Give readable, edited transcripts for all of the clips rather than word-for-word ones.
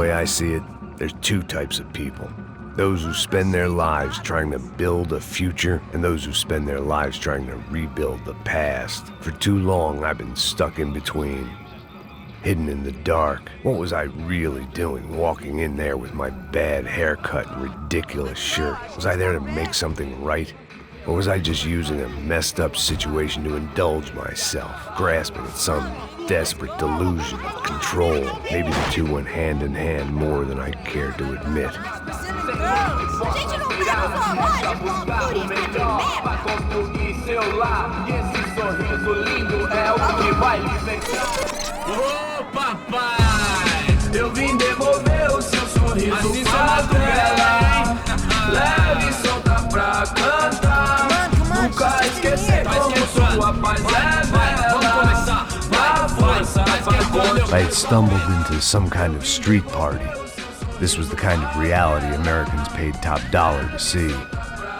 way I see it, there's two types of people. Those who spend their lives trying to build a future, and those who spend their lives trying to rebuild the past. For too long, I've been stuck in between, hidden in the dark. What was I really doing, walking in there with my bad haircut and ridiculous shirt? Was I there to make something right? Or was I just using a messed up situation to indulge myself, grasping at some desperate delusion of control? Maybe the two went hand in hand more than I cared to admit. Ô papai, eu vim devolver o seu sorriso pra tela. Leve e solta pra cantar. Nunca esquecer como sua paz é bela. Na força, I had stumbled into some kind of street party. This was the kind of reality Americans paid top dollar to see.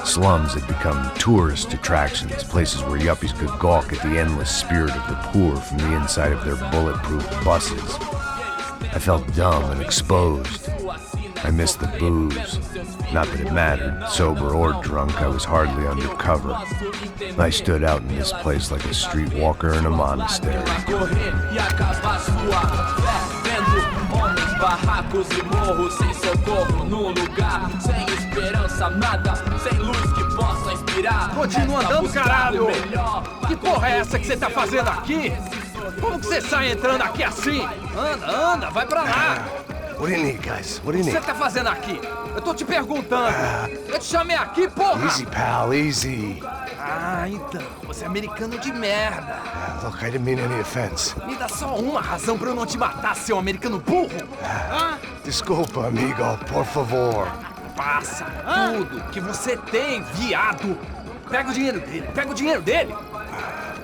Slums had become tourist attractions, places where yuppies could gawk at the endless spirit of the poor from the inside of their bulletproof buses. I felt dumb and exposed. I missed the booze. Not that it mattered. Sober or drunk, I was hardly undercover. I stood out in this place like a streetwalker in a monastery. barracos e morros sem socorro num lugar sem esperança, nada, sem luz que possa inspirar. Continua andando, caralho! Que porra é essa que você tá fazendo aqui? Como que você sai entrando aqui assim? Anda, vai pra lá! What do you need, guys? What do you O que need? você tá fazendo aqui? Eu tô te perguntando. Eu te chamei aqui, porra! Easy, pal, easy. Ah, então, você é americano de merda. Look, I didn't mean any offense. Me dá só uma razão pra eu não te matar, seu americano burro. Desculpa, amigo, por favor. Passa tudo que você tem, viado. Pega o dinheiro dele,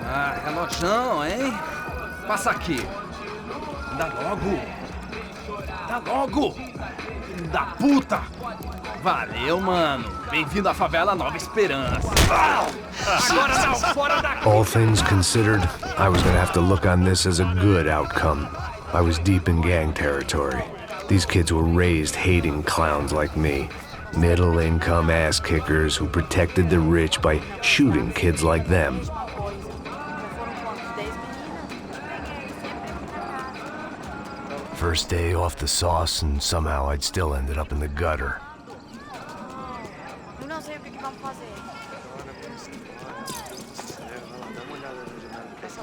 Ah, relojão, hein? Passa aqui. Dá logo. Filho da puta. Valeu, mano. Bem-vindo à favela Nova Esperança. Agora não, fora daqui. All things considered, I was gonna have to look on this as a good outcome. I was deep in gang territory. These kids were raised hating clowns like me. Middle-income ass-kickers who protected the rich by shooting kids like them. First day off the sauce, and somehow I'd still ended up in the gutter. Não sei o que vamos fazer.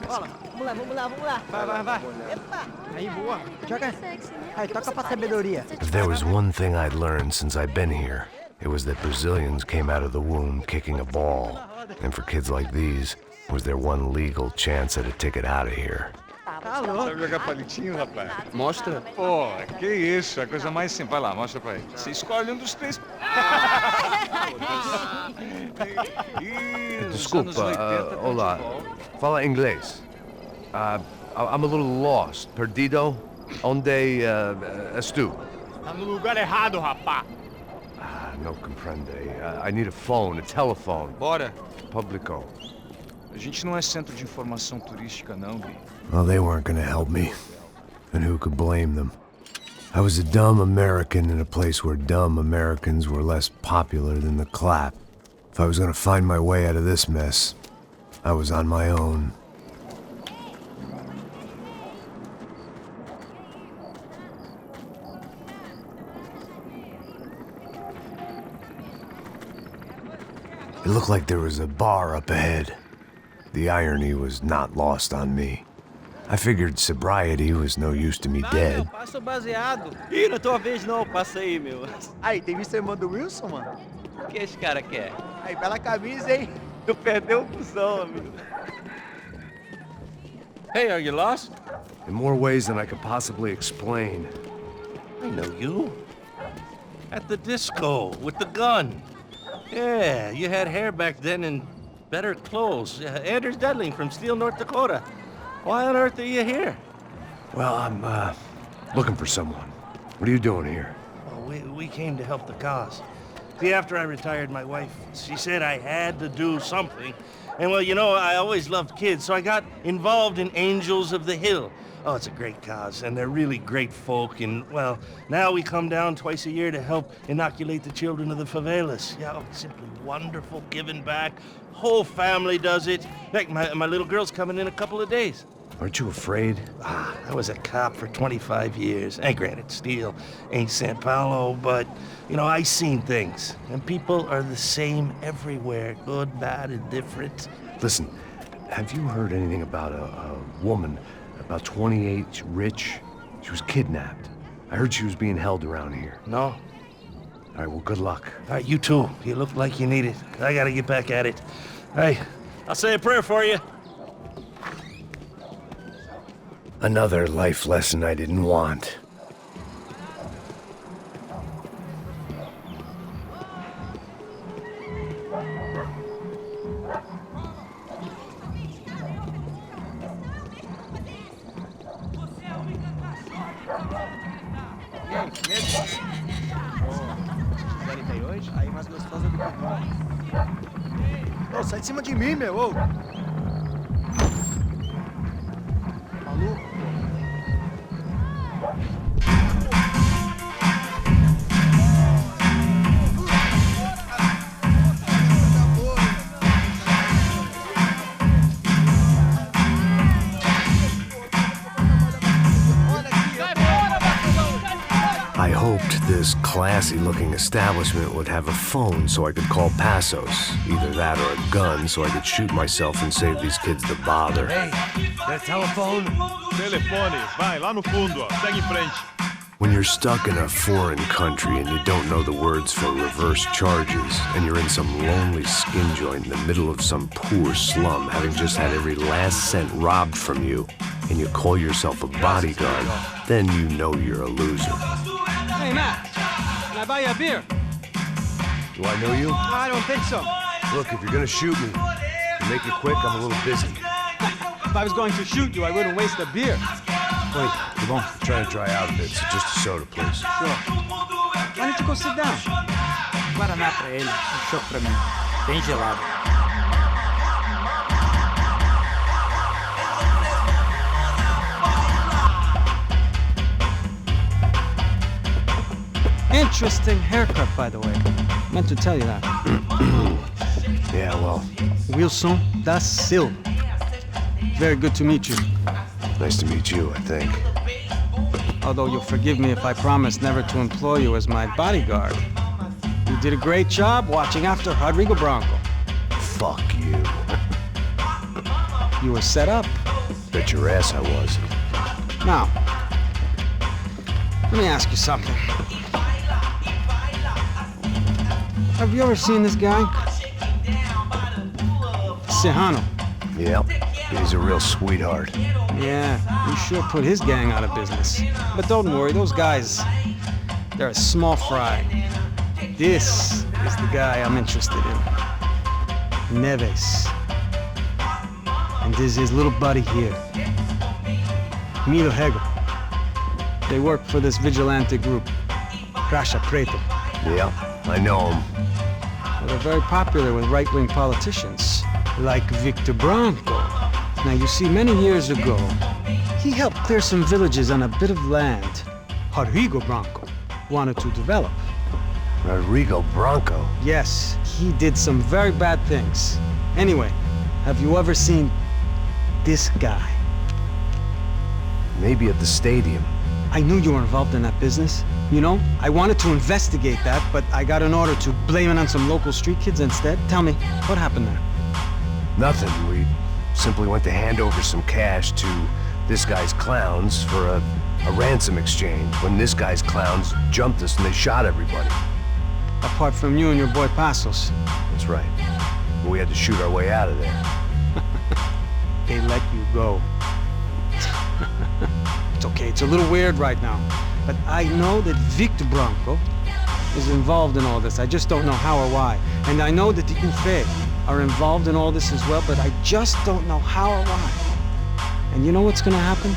Vamos lá. Vai. Epa! Aí, boa. Joga. Aí, toca pra sabedoria. If there was one thing I'd learned since I'd been here, it was that Brazilians came out of the womb kicking a ball. And for kids like these, was their one legal chance at a ticket out of here. Tá louco. Sabe jogar palitinho, rapaz? Mostra. Pô, que isso, a coisa mais simples. Vai lá, mostra pra ele. Você escolhe um dos três. Desculpa, olá. Fala inglês. I'm a little lost. Perdido? Onde és tu? Tá no lugar errado, rapá. No comprende. I need a phone, a telephone. Bora. Publico. A gente não é centro de informação turística, não, Gui. Well, they weren't gonna help me. And who could blame them? I was a dumb American in a place where dumb Americans were less popular than the clap. If I was gonna find my way out of this mess, I was on my own. It looked like there was a bar up ahead. The irony was not lost on me. I figured sobriety was no use to me dead. Passa o baseado. Ih, não é tua vez não, passa aí, meu. Aí, tem visto a irmã do Wilson, mano? O que esse cara quer? Aí, bela camisa, hein? Tu perdeu o cuzão, amigo. Hey, are you lost? In more ways than I could possibly explain. I know you. At the disco, with the gun. Yeah, you had hair back then and better clothes. Anders Dudley from Steele, North Dakota. Why on earth are you here? Well, I'm, looking for someone. What are you doing here? Well, we came to help the cause. See, after I retired, my wife, she said I had to do something. And well, you know, I always loved kids, so I got involved in Angels of the Hill. Oh, it's a great cause, and they're really great folk. And, well, now we come down twice a year to help inoculate the children of the favelas. Yeah, oh, simply wonderful, giving back. Whole family does it. Heck, my little girl's coming in a couple of days. Aren't you afraid? I was a cop for 25 years. And granted, Steel ain't San Paulo, but, you know, I seen things. And people are the same everywhere, good, bad, and different. Listen, have you heard anything about a woman, about 28, rich? She was kidnapped. I heard she was being held around here. No? All right, well, good luck. All right, you too. You look like you need it. I gotta get back at it. Hey, I'll say a prayer for you. Another life lesson I didn't want. Aí mais gostosa do que ô, sai de cima de mim, meu, ô! Maluco? I hoped this classy-looking establishment would have a phone so I could call Passos. Either that or a gun so I could shoot myself and save these kids the bother. Hey, their telephone? Telefone, vai, lá no fundo, ó. Segue em frente. When you're stuck in a foreign country and you don't know the words for reverse charges, and you're in some lonely skin joint in the middle of some poor slum, having just had every last cent robbed from you, and you call yourself a bodyguard, then you know you're a loser. Hey, Matt, can I buy you a beer? Do I know you? I don't think so. Look, if you're gonna shoot me, make it quick, I'm a little busy. If I was going to shoot you, I wouldn't waste a beer. Wait, come on. I'm trying to dry out a bit, so just a soda, please. Sure. Why don't you go sit down? Guaraná pra ele, chopp pra mim. Bem gelado. Interesting haircut, by the way. Meant to tell you that. Yeah, well, Wilson da Silva. Very good to meet you. nice to meet you, I think. Although you'll forgive me if I promise never to employ you as my bodyguard. You did a great job watching after Rodrigo Branco. Fuck you. You were set up. Bet your ass I was. Now, let me ask you something. Have you ever seen this guy? Serrano. Yep, he's a real sweetheart. Yeah, he sure put his gang out of business. But don't worry, those guys, they're a small fry. This is the guy I'm interested in. Neves. And this is his little buddy here. Milo Hegel. They work for this vigilante group, Crasha Preto. Yeah, I know him. Well, they're very popular with right-wing politicians, like Victor Branco. Now, you see, many years ago, he helped clear some villages on a bit of land Rodrigo Branco wanted to develop. Rodrigo Branco? Yes, he did some very bad things. Anyway, have you ever seen this guy? Maybe at the stadium. I knew you were involved in that business. You know, I wanted to investigate that, but I got an order to blame it on some local street kids instead. Tell me, what happened there? Nothing. We simply went to hand over some cash to this guy's clowns for a ransom exchange when this guy's clowns jumped us and they shot everybody. Apart from you and your boy Passos. That's right. But we had to shoot our way out of there. They let you go. It's okay, it's a little weird right now. But I know that Victor Branco is involved in all this. I just don't know how or why. And I know that the UFE are involved in all this as well, but I just don't know how or why. And you know what's gonna happen?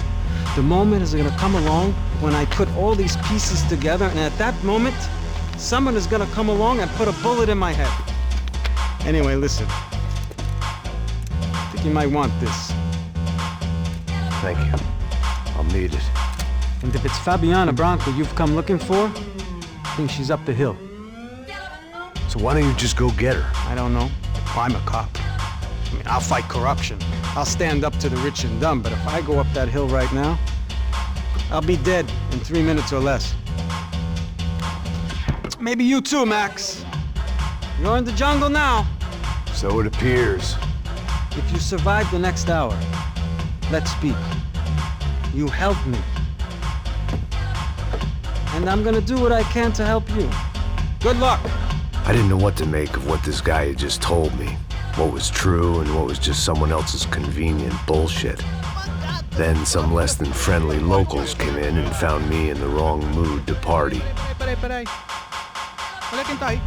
The moment is gonna come along when I put all these pieces together, and at that moment, someone is gonna come along and put a bullet in my head. Anyway, listen. think you might want this. Thank you. I'll need it. And if it's Fabiana Branco you've come looking for, I think she's up the hill. So why don't you just go get her? I don't know. I'm a cop. I mean, I'll fight corruption. I'll stand up to the rich and dumb, but if I go up that hill right now, I'll be dead in 3 minutes or less. Maybe you too, Max. You're in the jungle now. So it appears. If you survive the next hour, let's speak. You help me. And I'm gonna do what I can to help you. Good luck. I didn't know what to make of what this guy had just told me. What was true and what was just someone else's convenient bullshit. Then some less than friendly locals came in and found me in the wrong mood to party. Peraí. Olha quem tá aí.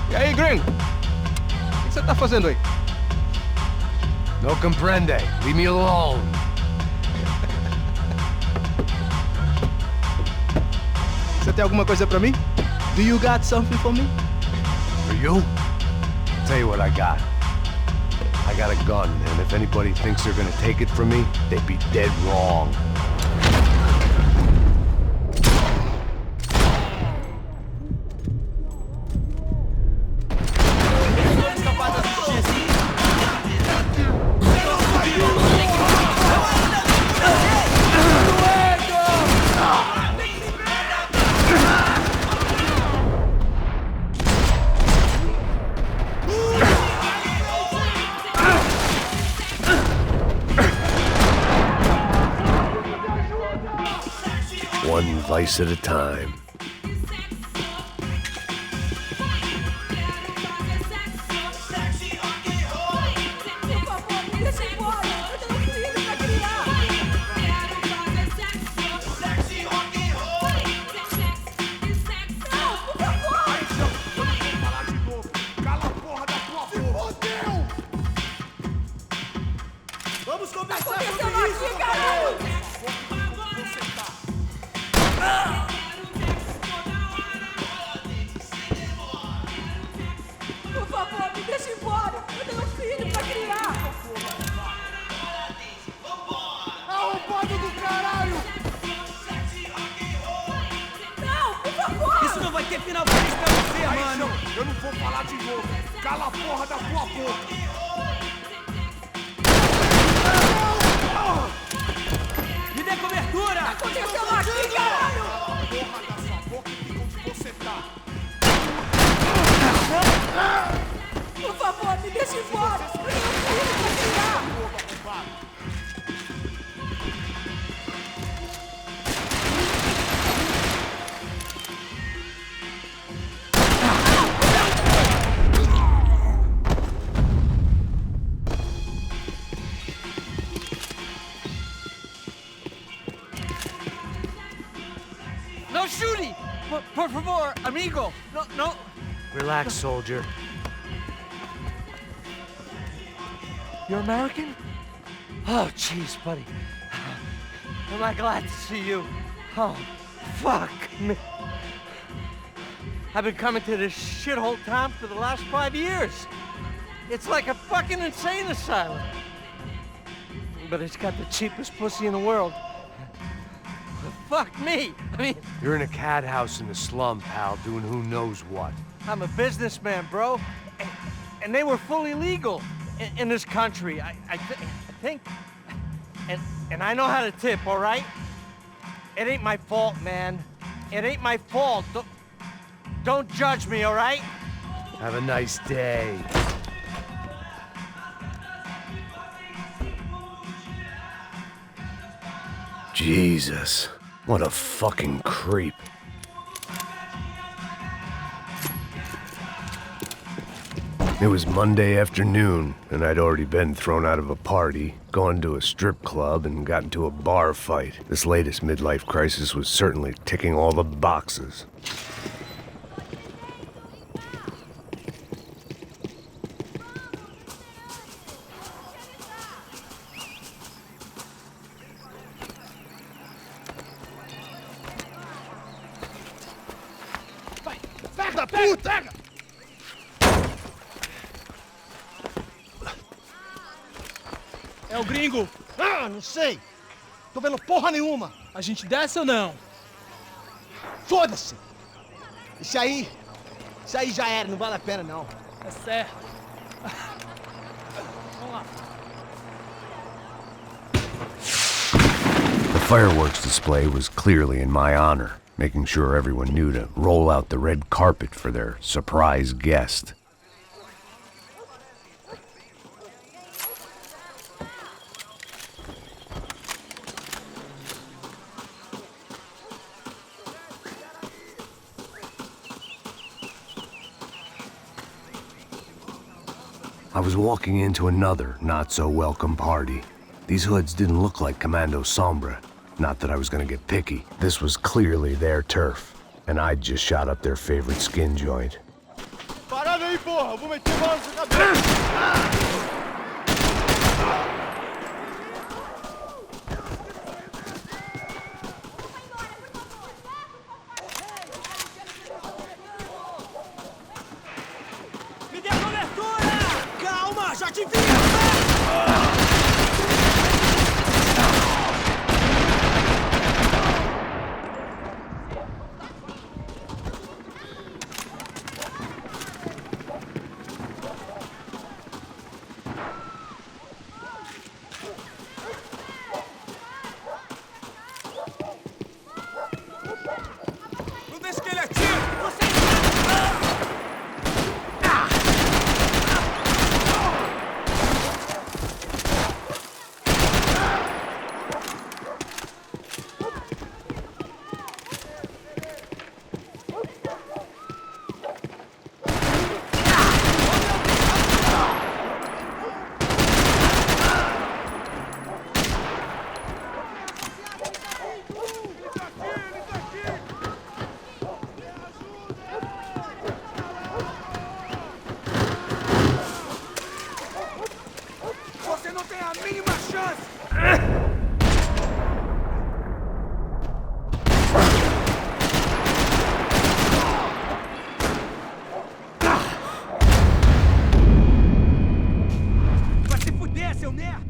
E aí, gringo? O que você tá fazendo aí? No comprende. Leave me alone. Você tem alguma coisa pra mim? Do you got something for me? For you? Tell you what I got. I got a gun, and if anybody thinks they're gonna take it from me, they'd be dead wrong. One vice at a time. Vamos conversar sobre isso, caralho! Por favor, me deixa embora! Eu tenho um filho pra criar! Arrombado do caralho! Não, por favor! Isso não vai ter final feliz pra você, mano! Eu não vou falar de novo! Cala a porra da tua boca! Me dê cobertura! Tá acontecendo aqui, caralho! Porra da sua boca e fica onde você tá! Por favor, me deixa embora! Eu tenho um filho pra criar! No shooting! Por favor, amigo! No! Relax, soldier. You're American? Oh, jeez, buddy. Am I glad to see you? Oh, fuck me. I've been coming to this shithole town for the last 5 years. It's like a fucking insane asylum. But it's got the cheapest pussy in the world. Fuck me. I mean, You're in a cat house in the slum, pal, doing who knows what. I'm a businessman, bro. And they were fully legal in this country. I think. And I know how to tip, all right? It ain't my fault, man. It ain't my fault. Don't judge me, all right? Have a nice day. Jesus, what a fucking creep. It was Monday afternoon, and I'd already been thrown out of a party, gone to a strip club, and got into a bar fight. This latest midlife crisis was certainly ticking all the boxes. Da puta! É o gringo. Ah, não sei. Tô vendo porra nenhuma. A gente desce ou não? Foda-se. Isso aí já era, não vale a pena não. É certo. Vamos lá. The fireworks display was clearly in my honor, making sure everyone knew to roll out the red carpet for their surprise guest. I was walking into another not-so-welcome party. These hoods didn't look like Commando Sombra. Not that I was gonna get picky. This was clearly their turf, and I'd just shot up their favorite skin joint. Parada aí, porra! Vou meter bala na sua cabeça! Me dê cobertura! Calma, já te vi! Não deixa que ele atire! Você... Você não tem a mínima chance! Vai se fuder, seu merda!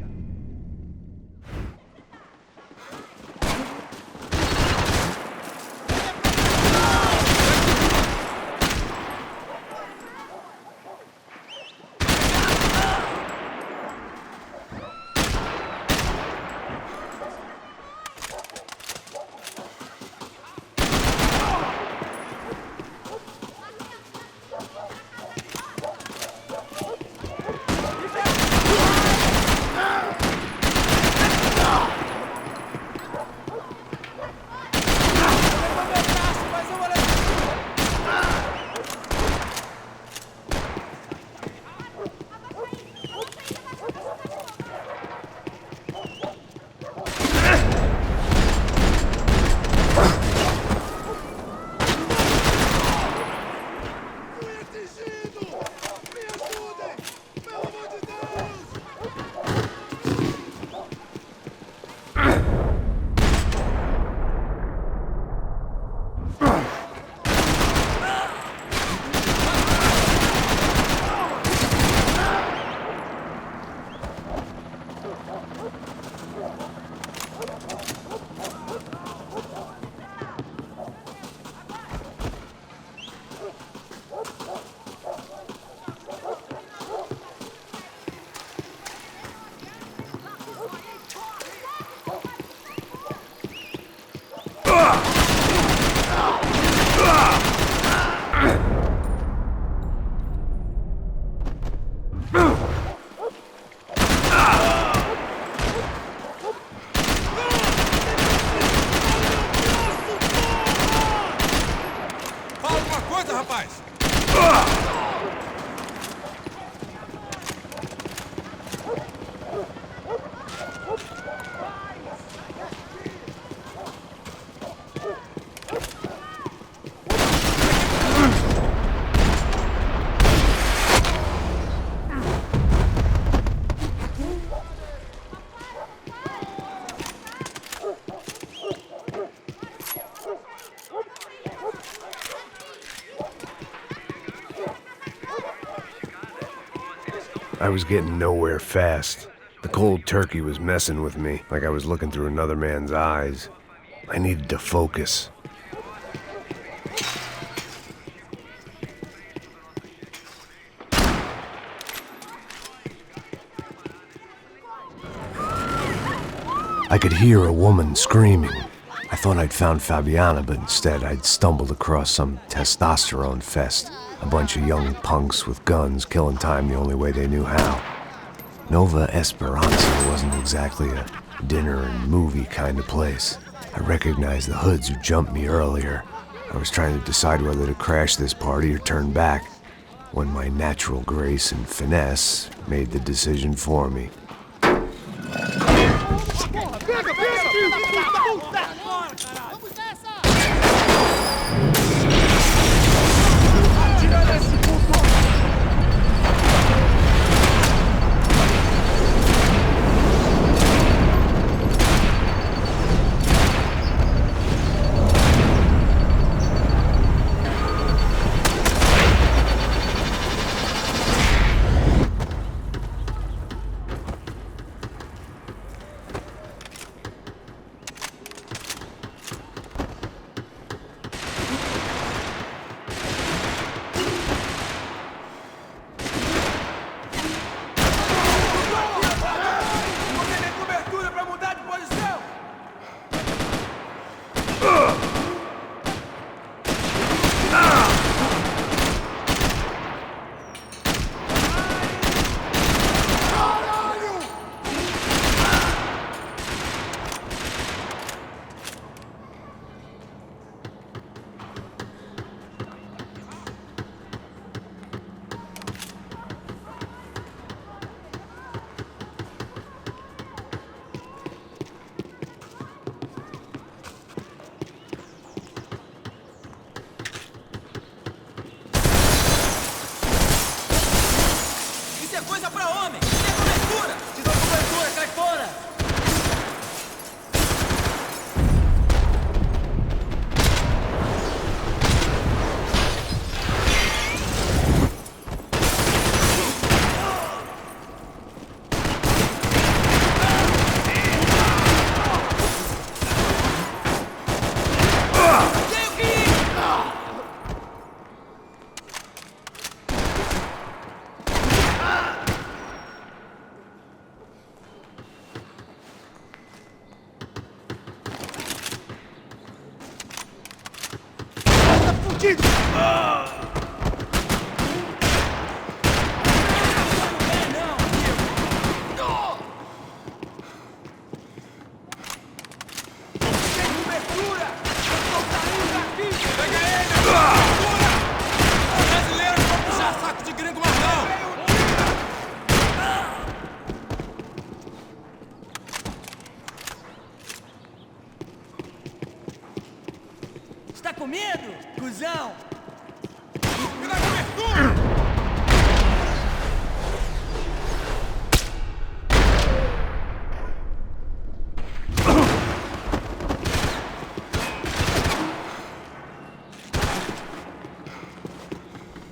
Fala alguma coisa, rapaz! I was getting nowhere fast. The cold turkey was messing with me, like I was looking through another man's eyes. I needed to focus. I could hear a woman screaming. I thought I'd found Fabiana, but instead I'd stumbled across some testosterone fest. A bunch of young punks with guns killing time the only way they knew how. Nova Esperanza wasn't exactly a dinner and movie kind of place. I recognized the hoods who jumped me earlier. I was trying to decide whether to crash this party or turn back, when my natural grace and finesse made the decision for me. Tá com medo, cuzão?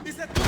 Isso é tudo.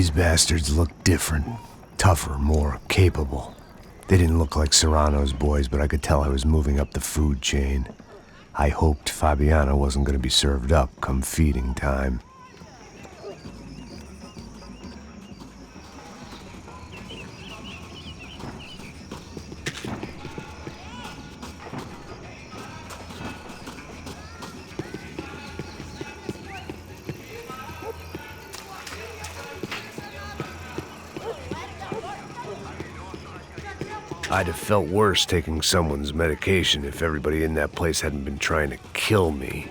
These bastards looked different, tougher, more capable. They didn't look like Serrano's boys, but I could tell I was moving up the food chain. I hoped Fabiana wasn't going to be served up come feeding time. I'd have felt worse taking someone's medication if everybody in that place hadn't been trying to kill me.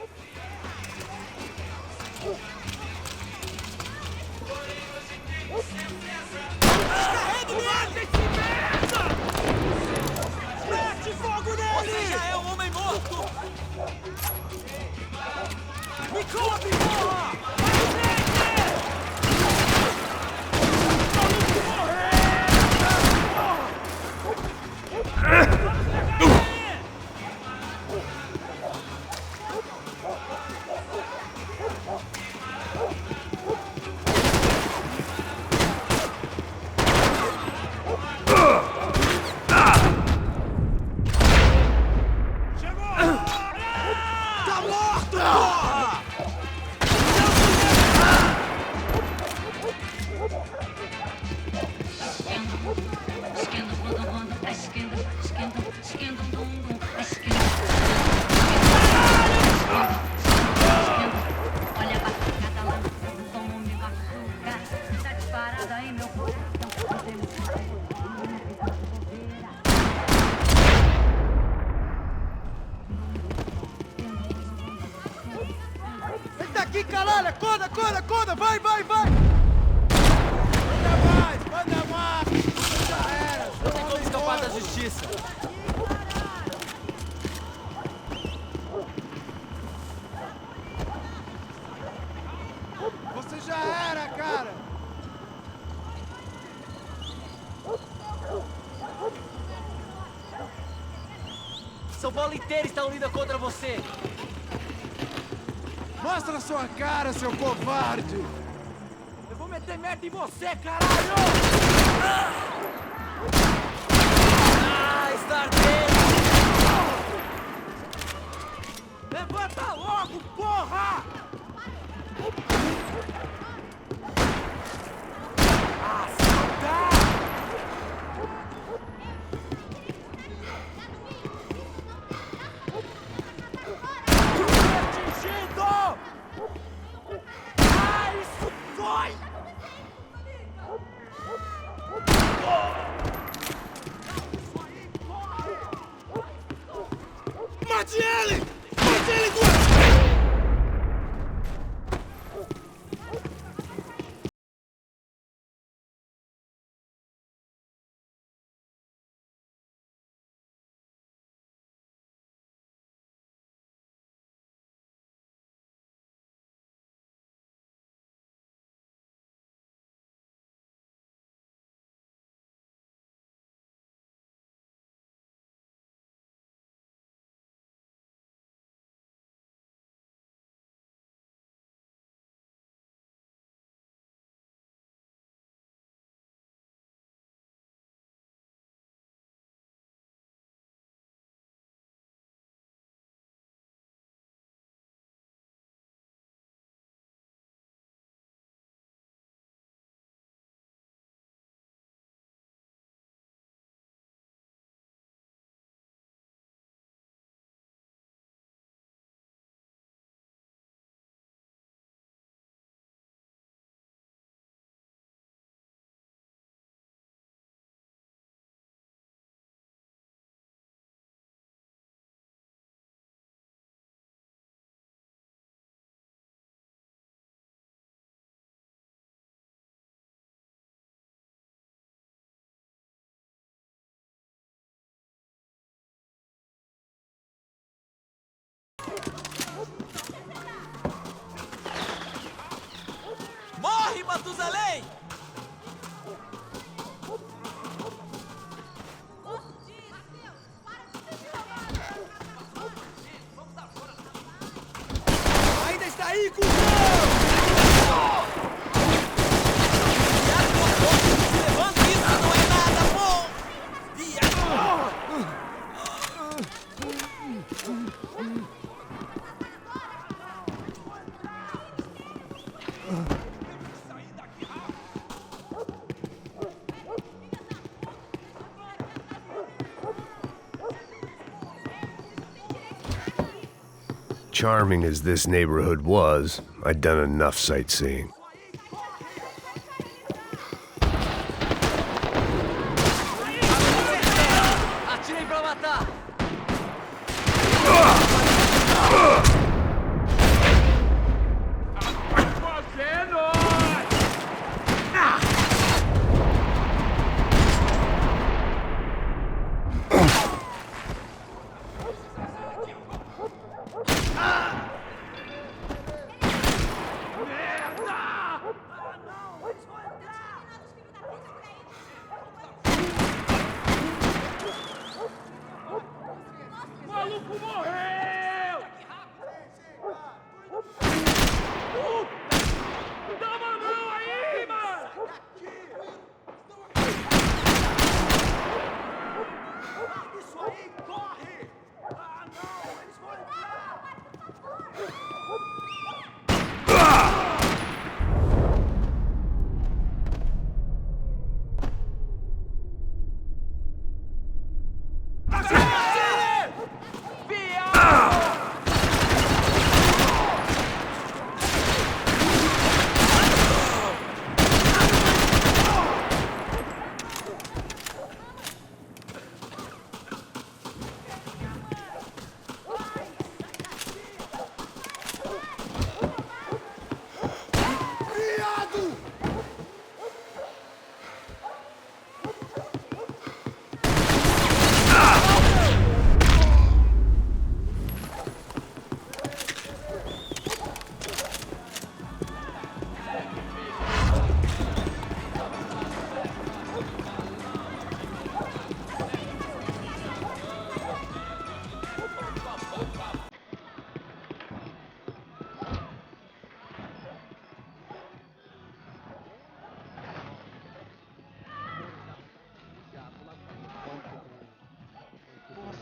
Aqui, caralho! Acorda, acorda, acorda! Vai, vai, vai! Manda mais! Já era! Não tem como escapar da justiça! Você já era, cara! São Paulo inteiro está unida contra você! Mostra sua cara, seu covarde! Eu vou meter merda em você, caralho! Ah, está ardendo! Levanta logo, porra! Ah, saudade! Mate ele! Mate ele, Morre, Matusalém! Ainda está aí, cuzão! Charming as this neighborhood was, I'd done enough sightseeing. Atirei pra matar!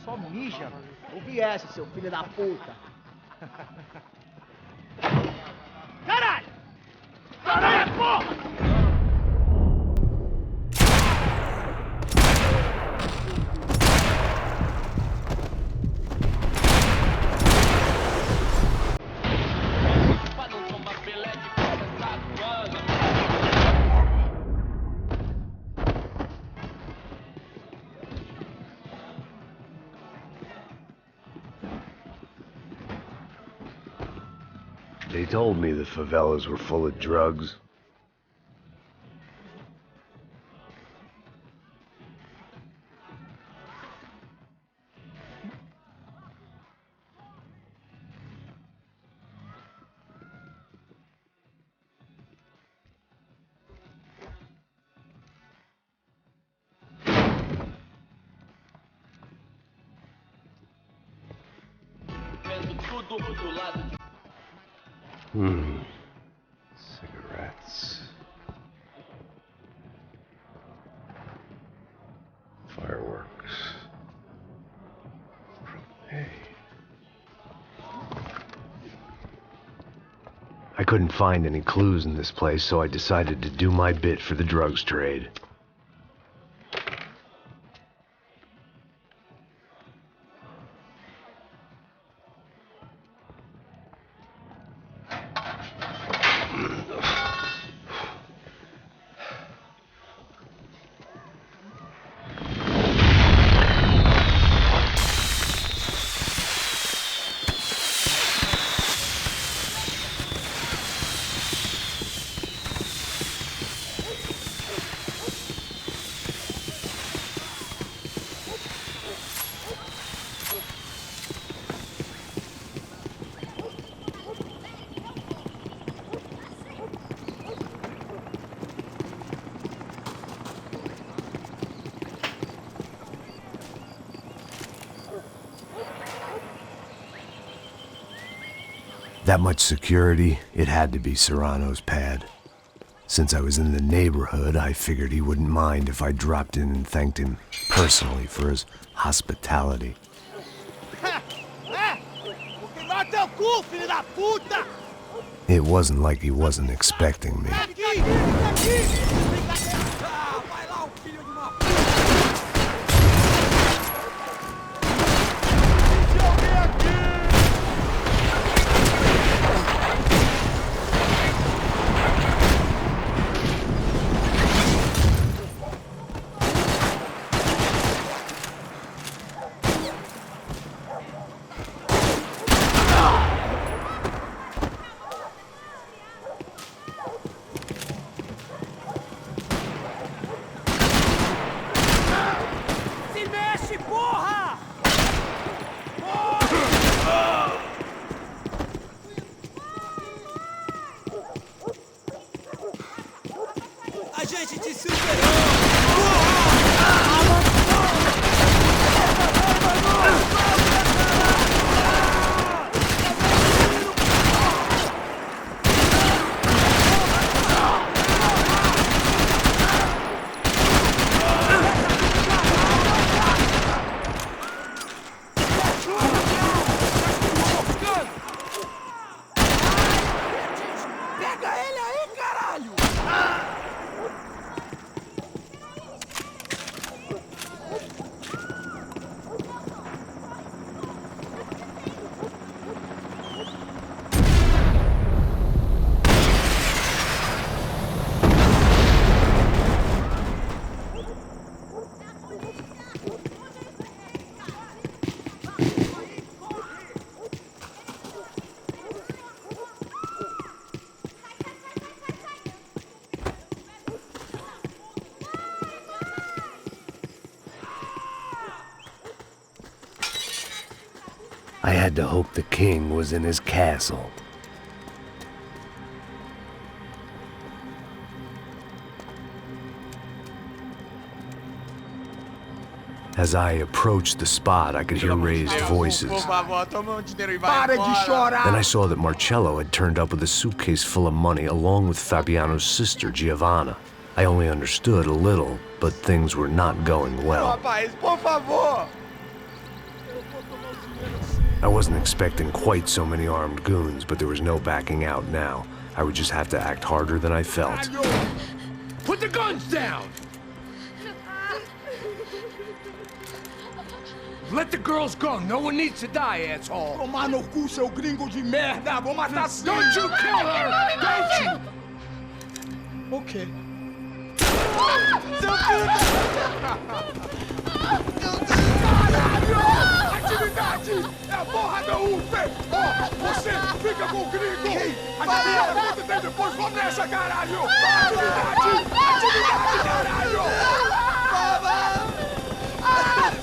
Só mija. Ouvi essa, seu filho da puta. Caralho! Caralho, porra! They told me the favelas were full of drugs. Cigarettes. Fireworks. Hey. I couldn't find any clues in this place, so I decided to do my bit for the drugs trade. That much security, it had to be Serrano's pad. Since I was in the neighborhood, I figured he wouldn't mind if I dropped in and thanked him personally for his hospitality. cu, filho da puta! It wasn't like he wasn't expecting me. Aqui! Aqui! Ah, vai lá, o filho de uma puta! Deixa eu ver aqui! Se mexe, porra! A gente te superou! Pega ele aí, caralho! I had to hope the king was in his castle. As I approached the spot, I could hear raised voices. Por favor, toma dinheiro e vai. Para de chorar! Then I saw that Marcello had turned up with a suitcase full of money along with Fabiano's sister, Giovanna. I only understood a little, but things were not going well. Rapaz, por favor! I wasn't expecting quite so many armed goons, but there was no backing out now. I would just have to act harder than I felt. Put the guns down! Let the girls go. No one needs to die, asshole. Tomar no cu, seu gringo de merda! Vou matar sim! Don't you kill her! Don't you! Ok. Seu filho Caralho! Atividade! É a porra da UF! Ó, você fica com o gringo! Atividade, conta tem depois, vamos nessa, caralho! Atividade! Atividade, caralho!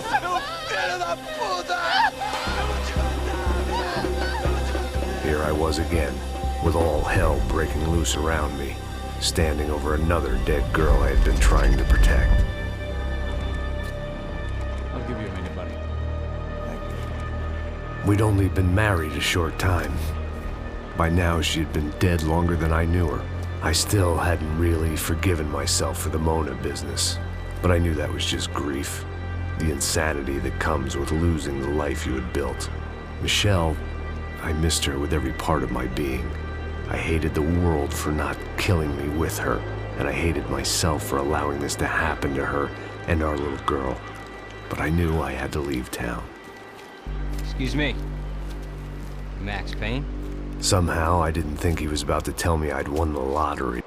Seu filho da puta! Here I was again, with all hell breaking loose around me, standing over another dead girl I had been trying to protect. I'll give you a minute, buddy. We'd only been married a short time. By now, she had been dead longer than I knew her. I still hadn't really forgiven myself for the Mona business, but I knew that was just grief. The insanity that comes with losing the life you had built. Michelle, I missed her with every part of my being. I hated the world for not killing me with her, and I hated myself for allowing this to happen to her and our little girl. But I knew I had to leave town. Excuse me. Max Payne? Somehow, I didn't think he was about to tell me I'd won the lottery.